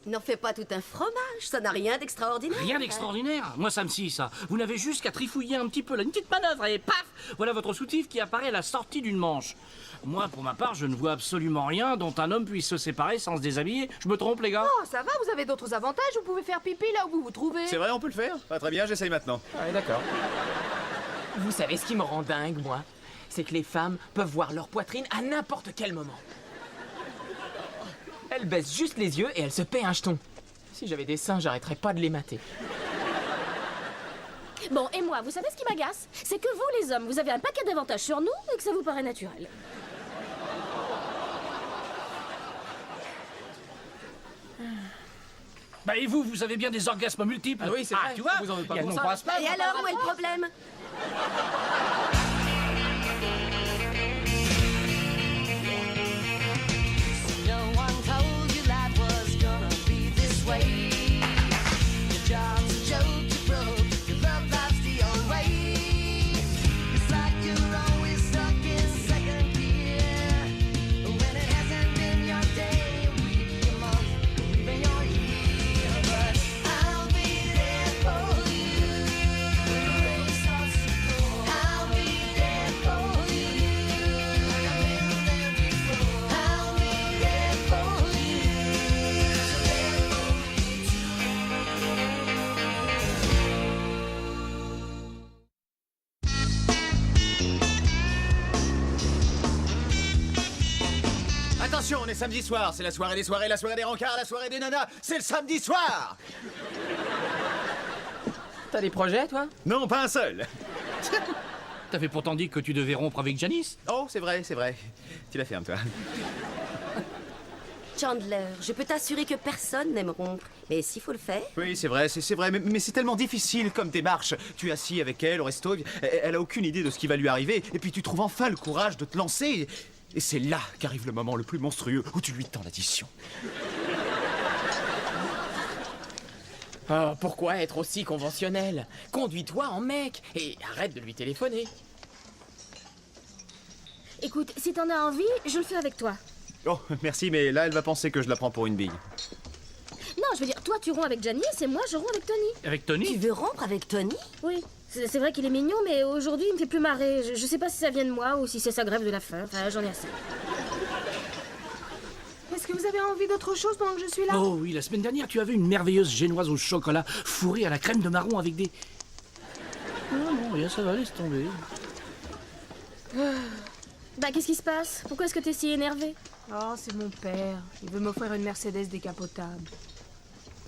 n'en fais pas tout un fromage, ça n'a rien d'extraordinaire. Rien d'extraordinaire. Moi, ça me scie, ça. Vous n'avez juste qu'à trifouiller un petit peu, là, une petite manœuvre, et paf, voilà votre soutif qui apparaît à la sortie d'une manche. Moi, pour ma part, je ne vois absolument rien dont un homme puisse se séparer sans se déshabiller. Je me trompe, les gars? Oh, ça va, vous avez d'autres avantages, vous pouvez faire pipi là où vous vous trouvez. C'est vrai, on peut le faire? Pas très bien, j'essaye maintenant. Ouais, d'accord. Vous savez ce qui me rend dingue, moi? C'est que les femmes peuvent voir leur poitrine à n'importe quel moment. Elles baissent juste les yeux et elles se paient un jeton. Si j'avais des seins, j'arrêterais pas de les mater. Bon, et moi, vous savez ce qui m'agace? C'est que vous, les hommes, vous avez un paquet d'avantages sur nous et que ça vous paraît naturel. Bah, et vous, vous avez bien des orgasmes multiples? Ah oui, c'est vrai. tu vois, Vous en avez pas il y a pour non ça. pas à se plaindre. Et alors, où est le problème? No one told you life was gonna be this way. Your job's a joke, you broke. Your love life's the old way. It's like you're always stuck in second gear. When it hasn't been your day, a week, a month, even your year. But I'll be there for you. When the road starts to go, I'll be there for you. Like I've been there before. I'll be there for you. Attention, on est samedi soir, c'est la soirée des soirées, la soirée des rencarts, la soirée des nanas, c'est le samedi soir! T'as des projets, toi? Non, pas un seul! T'avais pourtant dit que tu devais rompre avec Janice. Oh, c'est vrai, c'est vrai. Tu la fermes, toi. Chandler, je peux t'assurer que personne n'aime rompre. Mais s'il faut le faire... Oui, c'est vrai, c'est vrai, mais c'est tellement difficile comme démarche. Tu es assis avec elle au resto, elle a aucune idée de ce qui va lui arriver, et puis tu trouves enfin le courage de te lancer, et c'est là qu'arrive le moment le plus monstrueux où tu lui tends l'addition. Oh, pourquoi être aussi conventionnel? Conduis-toi en mec et arrête de lui téléphoner. Écoute, si t'en as envie, je le fais avec toi. Oh, merci, mais là, elle va penser que je la prends pour une bille. Non, je veux dire, toi tu romps avec Janice et moi je romps avec Tony. Avec Tu Tony? veux rompre avec Tony? Oui, c'est vrai qu'il est mignon, mais aujourd'hui il me fait plus marrer. Je sais pas si ça vient de moi ou si c'est sa grève de la faim. Enfin, j'en ai assez. Est-ce que vous avez envie d'autre chose pendant que je suis là? Oh oui, la semaine dernière, tu avais une merveilleuse génoise au chocolat fourrée à la crème de marron avec des... Non, non, rien, ça va, laisse tomber. Bah, qu'est-ce qui se passe? Pourquoi est-ce que t'es si énervé? Oh, c'est mon père. Il veut m'offrir une Mercedes décapotable.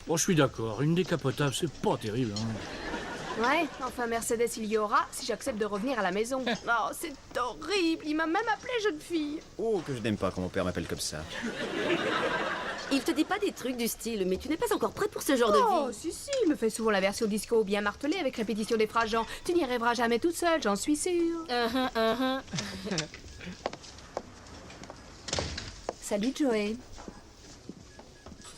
Bon, je suis d'accord, une décapotable, c'est pas terrible, hein. Ouais, enfin Mercedes il y aura si j'accepte de revenir à la maison. Oh, c'est horrible. Il m'a même appelée jeune fille. Oh, que je n'aime pas quand mon père m'appelle comme ça. Il te dit pas des trucs du style, mais tu n'es pas encore prête pour ce genre de Oh, vie. si, il me fait souvent la version disco bien martelée avec répétition des phrases genre « Tu n'y arriveras jamais toute seule, j'en suis sûre. Salut Joey.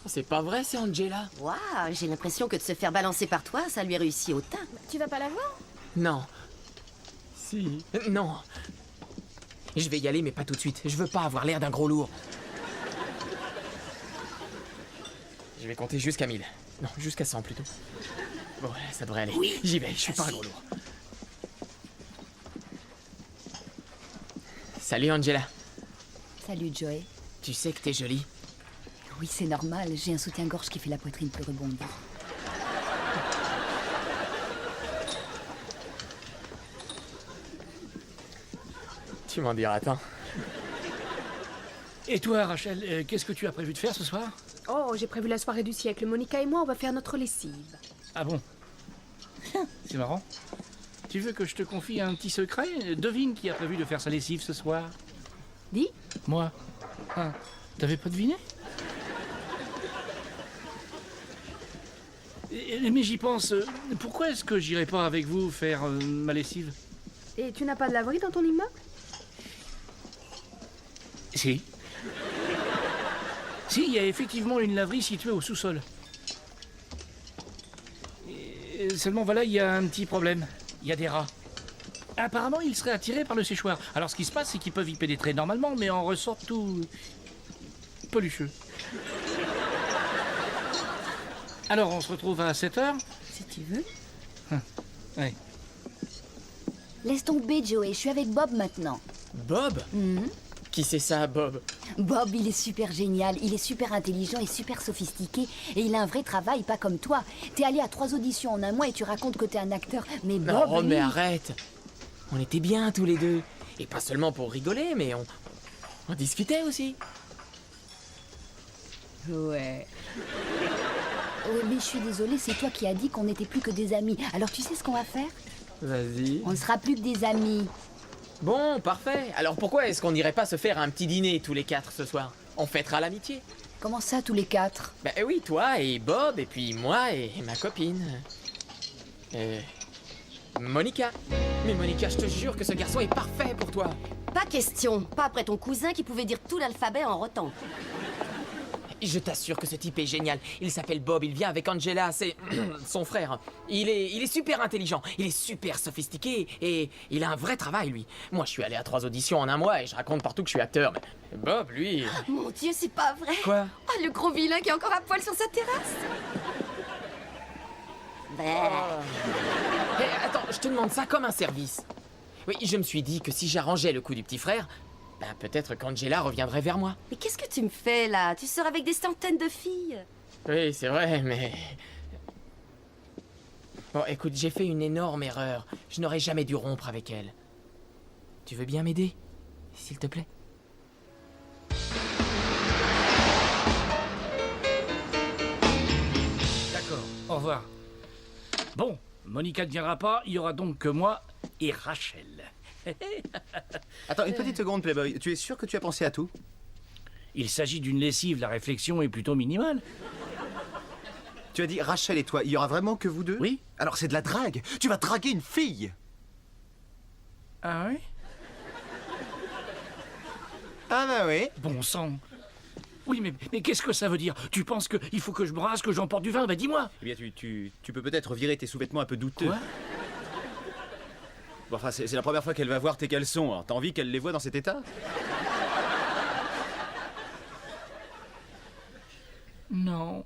C'est pas vrai, c'est Angela. Waouh, j'ai l'impression que de se faire balancer par toi, ça lui réussit au teint. Tu vas pas la voir? Non. Si. Non. Je vais y aller, mais pas tout de suite. Je veux pas avoir l'air d'un gros lourd. Je vais compter jusqu'à 1000. Non, jusqu'à 100 plutôt. Bon, ça devrait aller. Oui. J'y vais, je suis pas un gros lourd. Salut Angela. Salut Joey. Tu sais que t'es jolie. Oui, c'est normal, j'ai un soutien-gorge qui fait la poitrine plus rebondir. Tu m'en diras tant. Et toi, Rachel, qu'est-ce que tu as prévu de faire ce soir? Oh, j'ai prévu la soirée du siècle. Monica et moi, on va faire notre lessive. Ah bon? C'est marrant. Tu veux que je te confie un petit secret? Devine qui a prévu de faire sa lessive ce soir? Dis. Moi. Ah, t'avais pas deviné? Mais j'y pense. Pourquoi est-ce que j'irai pas avec vous faire ma lessive? Et tu n'as pas de laverie dans ton immeuble? Si. Si, il y a effectivement une laverie située au sous-sol. Seulement voilà, il y a un petit problème. Il y a des rats. Apparemment, ils seraient attirés par le séchoir. Alors ce qui se passe, c'est qu'ils peuvent y pénétrer normalement, mais en ressortent tout... pelucheux. Alors, on se retrouve à 7h? Si tu veux. Ouais. Laisse tomber, Joey. Je suis avec Bob maintenant. Bob? Qui c'est ça, Bob? Bob, il est super génial. Il est super intelligent et super sophistiqué. Et il a un vrai travail, pas comme toi. T'es allé à 3 auditions en un mois et tu racontes que t'es un acteur. Mais Bob, Non, mais lui- arrête. On était bien tous les deux. Et pas seulement pour rigoler, mais on discutait aussi. Ouais. Oui, mais je suis désolée, c'est toi qui as dit qu'on n'était plus que des amis. Alors tu sais ce qu'on va faire? Vas-y. On ne sera plus que des amis. Bon, parfait. Alors pourquoi est-ce qu'on n'irait pas se faire un petit dîner tous les 4 ce soir? On fêtera l'amitié. Comment ça, tous les 4? Bah oui, toi et Bob, et puis moi et ma copine. Monica. Mais Monica, je te jure que ce garçon est parfait pour toi. Pas question. Pas après ton cousin qui pouvait dire tout l'alphabet en rotant. Je t'assure que ce type est génial. Il s'appelle Bob, il vient avec Angela, c'est son frère. Il est super intelligent, il est super sophistiqué et il a un vrai travail, lui. Moi, je suis allé à 3 auditions en un mois et je raconte partout que je suis acteur. Mais Bob, lui... Mon Dieu, c'est pas vrai. Quoi? Oh, le gros vilain qui est encore à poil sur sa terrasse. Bah. Hé, attends, je te demande ça comme un service. Oui, je me suis dit que si j'arrangeais le coup du petit frère, ben peut-être qu'Angela reviendrait vers moi. Mais qu'est-ce que tu me fais là? Tu sors avec des centaines de filles. Oui, c'est vrai, mais... Bon, écoute, j'ai fait une énorme erreur. Je n'aurais jamais dû rompre avec elle. Tu veux bien m'aider, s'il te plaît? D'accord, au revoir. Bon, Monica ne viendra pas, il y aura donc que moi et Rachel. Attends, une petite seconde, Playboy. Tu es sûr que tu as pensé à tout? Il s'agit d'une lessive, la réflexion est plutôt minimale. Tu as dit Rachel et toi, il y aura vraiment que vous deux? Oui. Alors c'est de la drague. Tu vas draguer une fille. Ah oui? Ah bah oui. Bon sang. Oui, mais qu'est-ce que ça veut dire? Tu penses qu'il faut que je brasse, que j'emporte du vin? Bah dis-moi. Eh bien, tu peux peut-être virer tes sous-vêtements un peu douteux. Quoi? Bon, enfin, c'est la première fois qu'elle va voir tes caleçons. Alors, t'as envie qu'elle les voie dans cet état? Non.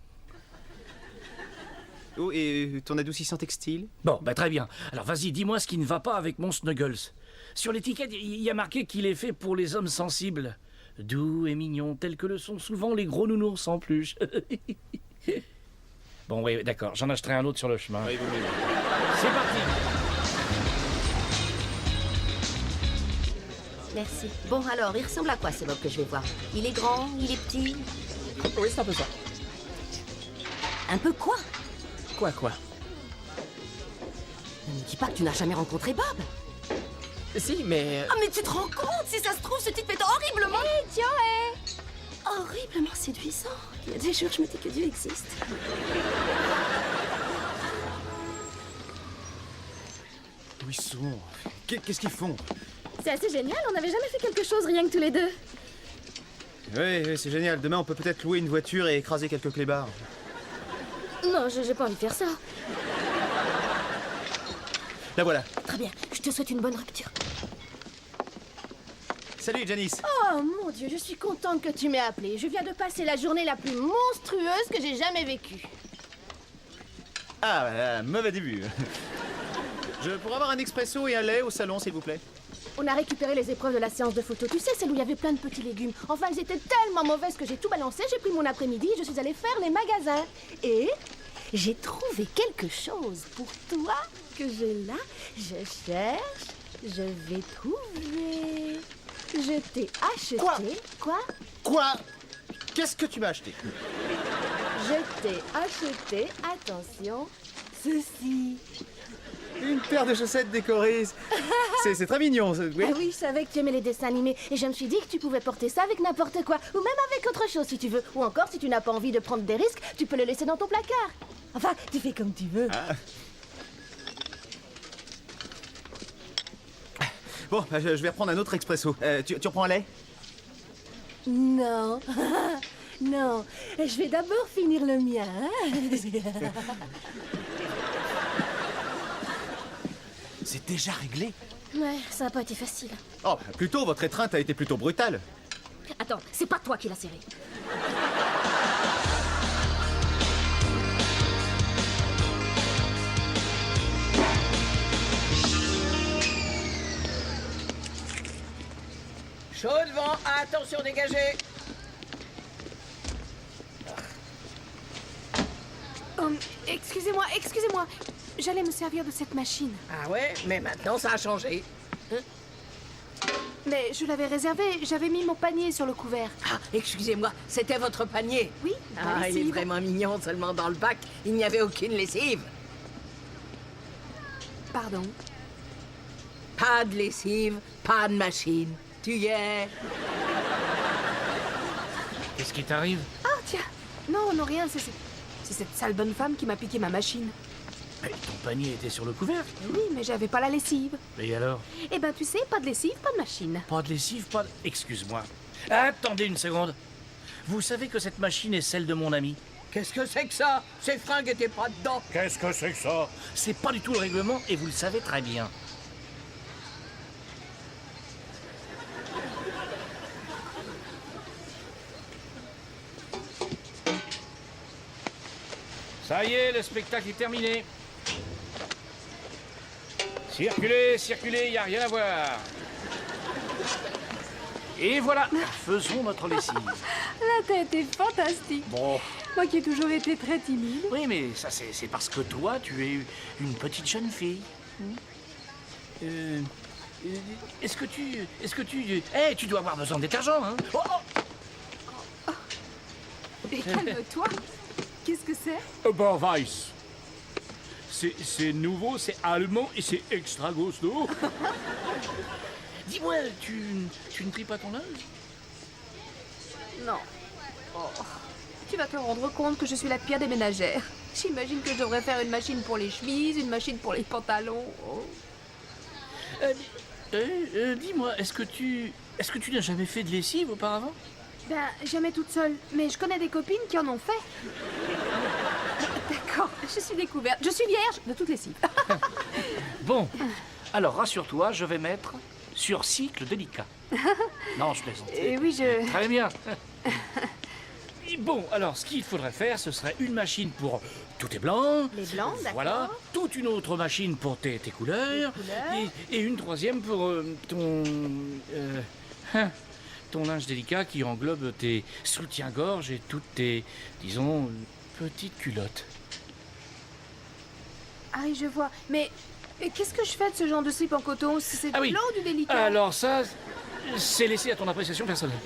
Oh, et ton adoucissant textile? Bon, bah très bien. Alors vas-y, dis-moi ce qui ne va pas avec mon Snuggles. Sur l'étiquette, il y a marqué qu'il est fait pour les hommes sensibles. Doux et mignons, tels que le sont souvent les gros nounours en peluche. Bon, oui, d'accord, j'en achèterai un autre sur le chemin. Oui, vaut mieux. C'est parti. Merci. Bon, alors, il ressemble à quoi ce Bob que je vais voir? Il est grand, il est petit. Oui, c'est un peu ça. Un peu quoi? Quoi? Ne me dis pas que tu n'as jamais rencontré Bob. Si, mais... Ah, mais tu te rends compte? Si ça se trouve, ce type est horriblement... Hé, Joey! Horriblement séduisant. Il y a des jours, je me dis que Dieu existe. Où ils sont? Qu'est-ce qu'ils font? C'est assez génial, on n'avait jamais fait quelque chose rien que tous les deux. Oui, c'est génial. Demain, on peut peut-être louer une voiture et écraser quelques clébards. Non, j'ai pas envie de faire ça. La voilà. Très bien, je te souhaite une bonne rupture. Salut, Janice. Oh mon Dieu, je suis contente que tu m'aies appelé. Je viens de passer la journée la plus monstrueuse que j'ai jamais vécue. Ah, voilà, mauvais début. Je pourrais avoir un expresso et un lait au salon, s'il vous plaît? On a récupéré les épreuves de la séance de photo. Tu sais, celle où il y avait plein de petits légumes. Enfin, elles étaient tellement mauvaises que j'ai tout balancé. J'ai pris mon après-midi et je suis allée faire les magasins. Et j'ai trouvé quelque chose pour toi que j'ai là. Je cherche, je vais trouver. Je t'ai acheté... Quoi? Quoi? Qu'est-ce que tu m'as acheté? Je t'ai acheté, attention, ceci. Une paire de chaussettes décorées. C'est très mignon, ça. Oui. Ah oui, je savais que tu aimais les dessins animés. Et je me suis dit que tu pouvais porter ça avec n'importe quoi. Ou même avec autre chose si tu veux. Ou encore, si tu n'as pas envie de prendre des risques, tu peux le laisser dans ton placard. Enfin, tu fais comme tu veux. Ah. Bon, bah, je vais reprendre un autre expresso. Tu reprends un lait? Non. Non. Je vais d'abord finir le mien. C'est déjà réglé? Ouais, ça a pas été facile. Oh, bah, plutôt, votre étreinte a été plutôt brutale. Attends, c'est pas toi qui l'as serré. Chaud devant, attention dégagez. Excusez-moi, excusez-moi. J'allais me servir de cette machine. Ah ouais, mais maintenant ça a changé. Mais je l'avais réservée, j'avais mis mon panier sur le couvert. Ah, excusez-moi, c'était votre panier. Oui, la Ah, il est lessive. vraiment mignon, seulement dans le bac, il n'y avait aucune lessive. Pardon. Pas de lessive, pas de machine. Tu y es? Qu'est-ce qui t'arrive? Ah, tiens. Non, non, rien, c'est cette sale bonne femme qui m'a piqué ma machine. Mais ton panier était sur le couvercle. Oui, mais j'avais pas la lessive. Et alors? Eh ben, tu sais, pas de lessive, pas de machine. Pas de lessive, pas de... Excuse-moi. Attendez une seconde. Vous savez que cette machine est celle de mon ami? Qu'est-ce que c'est que ça? Ces fringues étaient pas dedans. Qu'est-ce que c'est que ça? C'est pas du tout le règlement et vous le savez très bien. Ça y est, le spectacle est terminé. Circulez, circulez, y a rien à voir. Et voilà, faisons notre lessive. La tête est fantastique. Bon, Moi qui ai toujours été très timide. oui, mais ça c'est parce que toi, tu es une petite jeune fille. Est-ce que tu... Eh, tu dois avoir besoin de détergent, hein? Oh, oh. Et calme-toi. Qu'est-ce que c'est? Oberweiss. C'est nouveau, c'est allemand et c'est extra gusto. Dis-moi, tu ne tries pas ton linge? Non. Oh. Tu vas te rendre compte que je suis la pire des ménagères. J'imagine que je devrais faire une machine pour les chemises, une machine pour les pantalons. Oh. Dis-moi, est-ce que tu n'as jamais fait de lessive auparavant? Ben, jamais toute seule. Mais je connais des copines qui en ont fait. D'accord, je suis découverte. Je suis vierge de toutes les lessive. Bon, alors rassure-toi, je vais mettre sur cycle délicat. Non, je plaisante. Et oui, je... Très bien. Bon, alors ce qu'il faudrait faire, ce serait une machine pour tous tes blancs. Les blancs, d'accord. Voilà. Toute une autre machine pour tes couleurs. Et une troisième pour ton linge délicat qui englobe tes soutiens-gorge et toutes tes, disons, petites culottes. Ah oui, je vois. Mais qu'est-ce que je fais de ce genre de slip en coton? C'est du Ah oui. blanc ou du délicat? Alors ça, c'est laissé à ton appréciation personnelle.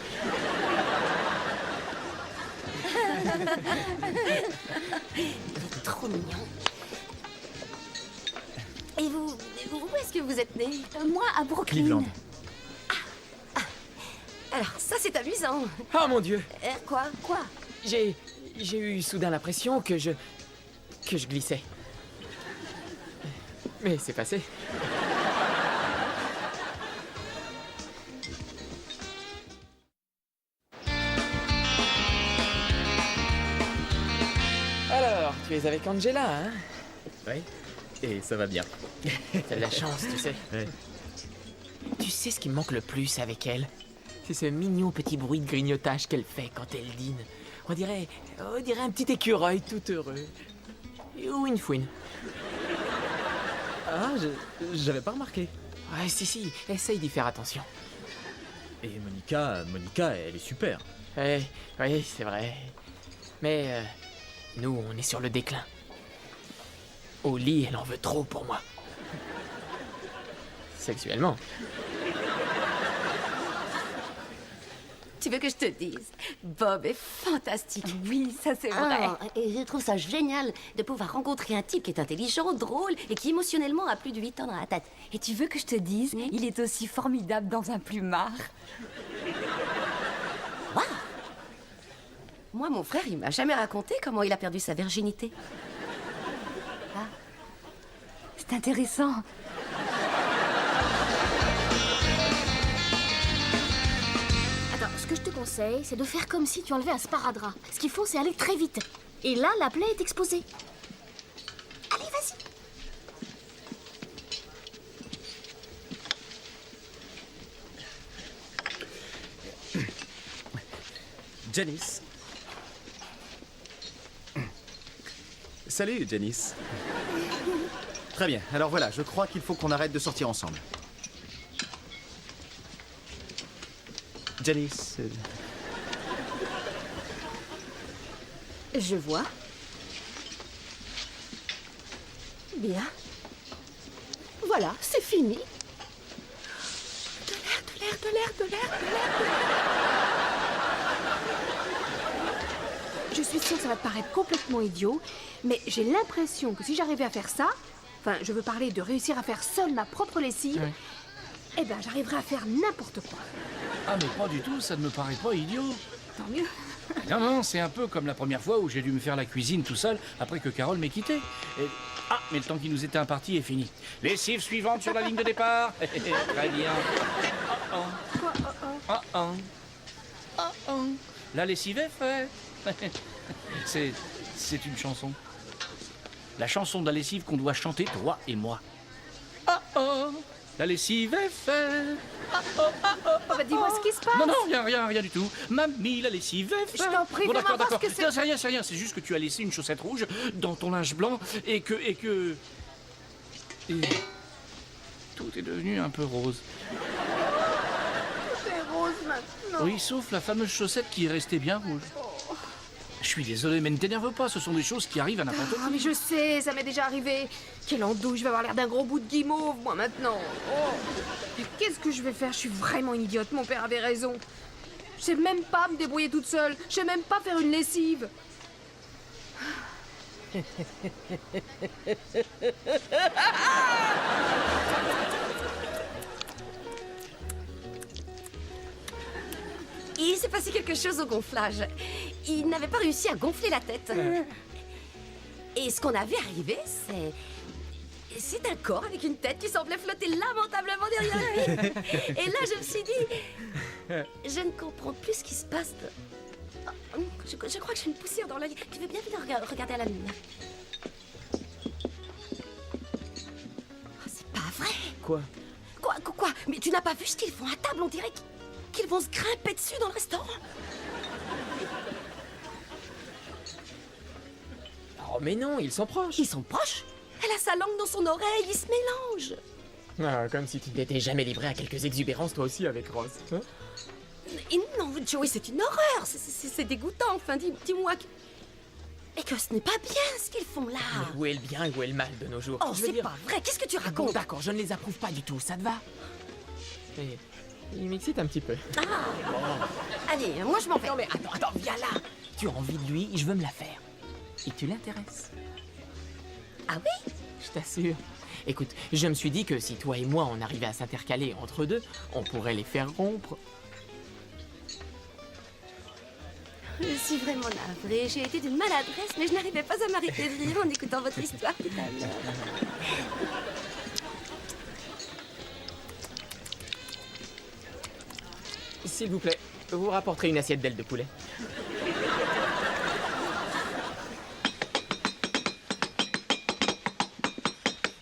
Trop mignon. Et vous, où est-ce que vous êtes né? Moi, à Brooklyn. Cleveland. Alors, ça c'est amusant. Oh mon Dieu. Quoi? J'ai eu soudain l'impression que je glissais. Mais c'est passé. Alors, tu es avec Angela, hein? Oui. Et ça va bien. T'as de la chance, tu sais. Ouais. Tu sais ce qui me manque le plus avec elle? C'est ce mignon petit bruit de grignotage qu'elle fait quand elle dîne. On dirait un petit écureuil tout heureux. Ou une fouine. Ah, j'avais pas remarqué. Ouais, si, essaye d'y faire attention. Et Monica, elle est super. Oui, c'est vrai. Mais nous, on est sur le déclin. Au lit, elle en veut trop pour moi. Sexuellement. Tu veux que je te dise? Bob est fantastique. Oui, ça c'est vrai. Ah, et je trouve ça génial de pouvoir rencontrer un type qui est intelligent, drôle et qui émotionnellement a plus de 8 ans dans la tête. Et tu veux que je te dise, il est aussi formidable dans un plumard. Waouh! Moi, mon frère, il m'a jamais raconté comment il a perdu sa virginité. C'est intéressant. Attends, ce que je te conseille, c'est de faire comme si tu enlevais un sparadrap. Ce qu'il faut, c'est aller très vite. Et là, la plaie est exposée. Allez, vas-y. Janice. Salut, Janice. Très bien. Alors voilà, je crois qu'il faut qu'on arrête de sortir ensemble. Janice. Je vois. Bien. Voilà, c'est fini. De l'air, de l'air, de l'air, de l'air, de l'air. Je suis sûre que ça va te paraître complètement idiot, mais j'ai l'impression que si j'arrivais à faire ça, enfin, je veux parler de réussir à faire seule ma propre lessive, eh ben, j'arriverais à faire n'importe quoi. Ah, mais pas du tout, ça ne me paraît pas idiot. Tant mieux. Non, non, c'est un peu comme la première fois où j'ai dû me faire la cuisine tout seul après que Carole m'ait quitté. Ah, mais le temps qui nous était imparti est fini. Lessive suivante sur la ligne de départ. Très bien. Quoi? La lessive est faite. C'est une chanson. La chanson de la lessive qu'on doit chanter, toi et moi. La lessive est faite. Oh, bah, dis-moi ce qui se passe. Non, non, rien du tout. Mamie, la lessive est faite. Je t'en prie, Bon, fais-moi d'accord, voir ce que c'est. Non, c'est rien. C'est juste que tu as laissé une chaussette rouge dans ton linge blanc et que... Et tout est devenu un peu rose. C'est rose maintenant. Oui, sauf la fameuse chaussette qui est restée bien rouge. Je suis désolé, mais ne t'énerve pas, ce sont des choses qui arrivent à n'importe qui. Ah, mais je sais, ça m'est déjà arrivé. Quelle andouille, je vais avoir l'air d'un gros bout de guimauve, moi, maintenant. Oh. Mais qu'est-ce que je vais faire? Je suis vraiment une idiote, mon père avait raison. Je sais même pas me débrouiller toute seule. Je sais même pas faire une lessive. Il s'est passé quelque chose au gonflage. Il n'avait pas réussi à gonfler la tête. Et ce qu'on a vu arriver, c'est un corps avec une tête qui semblait flotter lamentablement derrière lui. Et là, je me suis dit, je ne comprends plus ce qui se passe. Je crois que j'ai une poussière dans l'œil. Tu veux bien venir regarder à la lumière? Oh, c'est pas vrai. Quoi? Quoi? Mais tu n'as pas vu ce qu'ils font à table? On dirait qu'ils vont se grimper dessus dans le restaurant. Oh, mais non, ils sont proches. Ils sont proches. Elle a sa langue dans son oreille, ils se mélangent. Ah, comme si tu ne t'étais jamais livré à quelques exubérances, toi aussi, avec Rose. Hein? Et non, Joey, c'est une horreur. C'est dégoûtant. Enfin, dis-moi que... Et que ce n'est pas bien ce qu'ils font là. Mais où est le bien et où est le mal de nos jours? Oh, Je veux c'est dire- pas vrai. Qu'est-ce que tu Bon, racontes? d'accord, je ne les approuve pas du tout, ça te va? Mais il m'excite un petit peu. Allez, moi je m'en vais. Non mais attends, viens là. Tu as envie de lui, je veux me la faire. Et tu l'intéresses. Ah oui? Je t'assure. Écoute, je me suis dit que si toi et moi on arrivait à s'intercaler entre deux, on pourrait les faire rompre. Je suis vraiment navrée. J'ai été d'une maladresse, mais je n'arrivais pas à m'arrêter de rire en écoutant votre histoire tout à l'heure. S'il vous plaît, vous rapporterez une assiette d'ailes de poulet.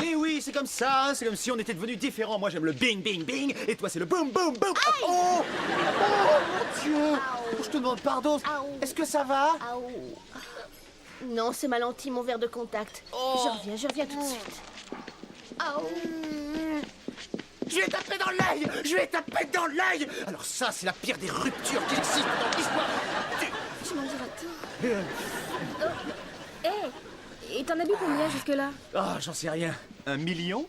Eh oui, c'est comme ça, hein, c'est comme si on était devenus différents. Moi j'aime le bing bing bing, et toi c'est le boum boum boum. Oh mon Dieu! Je te demande pardon. Est-ce que ça va? Non, c'est ma lentille, mon verre de contact. Je reviens tout de suite. Je vais taper dans l'œil! Je vais taper dans l'œil! Alors ça, c'est la pire des ruptures qui existent dans l'histoire. Tu m'en diras tout. Et t'en as bu combien jusque-là? Ah, j'en sais rien. 1 million?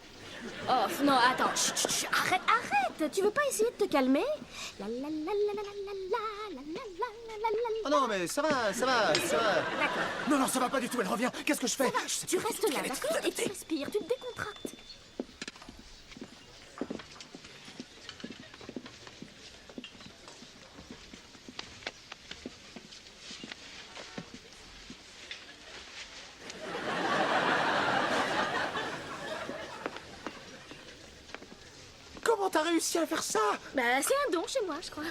Oh, non, attends. Chut, arrête. Tu veux pas essayer de te calmer? La la la la la la la la la la la. Oh non, mais ça va. D'accord. Non, ça va pas du tout, elle revient. Qu'est-ce que je fais? Tu restes là, d'accord? Et tu respires, tu te décontractes. Comment t'as réussi à faire ça? Bah, c'est un don chez moi, je crois.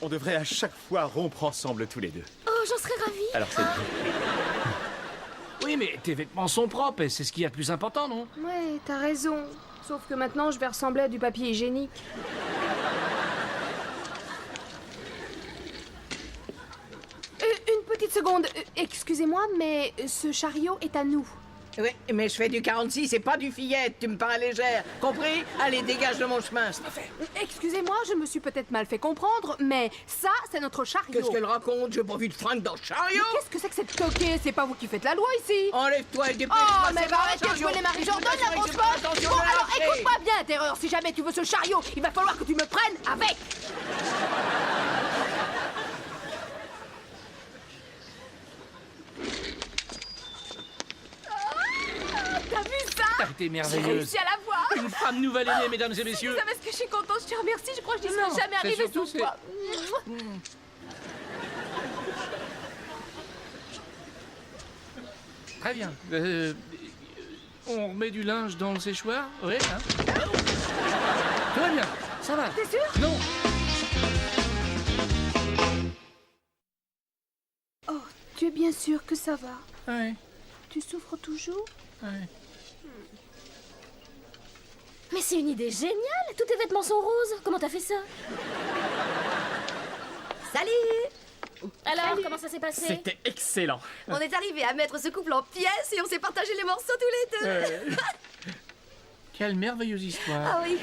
On devrait à chaque fois rompre ensemble tous les deux. Oh, j'en serais ravie. Alors c'est... Oui, mais tes vêtements sont propres et c'est ce qu'il y a de plus important, non? Ouais, t'as raison. Sauf que maintenant, je vais ressembler à du papier hygiénique. Une petite seconde. Excusez-moi, mais ce chariot est à nous. Oui, mais je fais du 46 et pas du fillette, tu me parais légère. Compris? Allez, dégage de mon chemin, c'est pas fait. Excusez-moi, je me suis peut-être mal fait comprendre, mais ça, c'est notre chariot. Qu'est-ce qu'elle raconte? J'ai pas vu de fringue dans le chariot. Qu'est-ce que c'est que cette toquée? C'est pas vous qui faites la loi ici. Enlève-toi et dépêche-toi. Oh, mais c'est va bon, arrêter de chariot. jouer les Marie-Jordan, la Dépêche-toi, grosse fais poche. attention Bon, de alors lâcher. écoute-moi bien, Terreur. Si jamais tu veux ce chariot, il va falloir que tu me prennes avec. T'as vu ça? T'as été J'ai merveilleuse. réussi à la voir. Une femme nouvelle aînée, mesdames et messieurs. Vous savez ce que je suis contente, je te remercie. Je crois que je n'y serais jamais c'est arrivée surtout, sans toi. Très bien. On remet du linge dans le séchoir? Oui, hein? Tout va bien. Ça va. T'es sûr? Non. Oh, tu es bien sûr que ça va? Ouais. Tu souffres toujours? Ouais. Mais c'est une idée géniale. Tous tes vêtements sont roses. Comment t'as fait ça? Salut! Alors, comment ça s'est passé? C'était excellent. On est arrivé à mettre ce couple en pièces et on s'est partagé les morceaux tous les deux. Quelle merveilleuse histoire. Ah oui.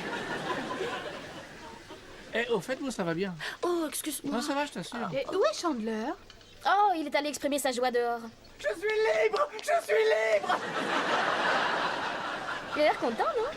Eh, au fait, moi, ça va bien. Oh, excuse-moi. Non, ça va, je t'assure. Et où est Chandler? Oh, il est allé exprimer sa joie dehors. Je suis libre! Je suis libre! Il a l'air content, non?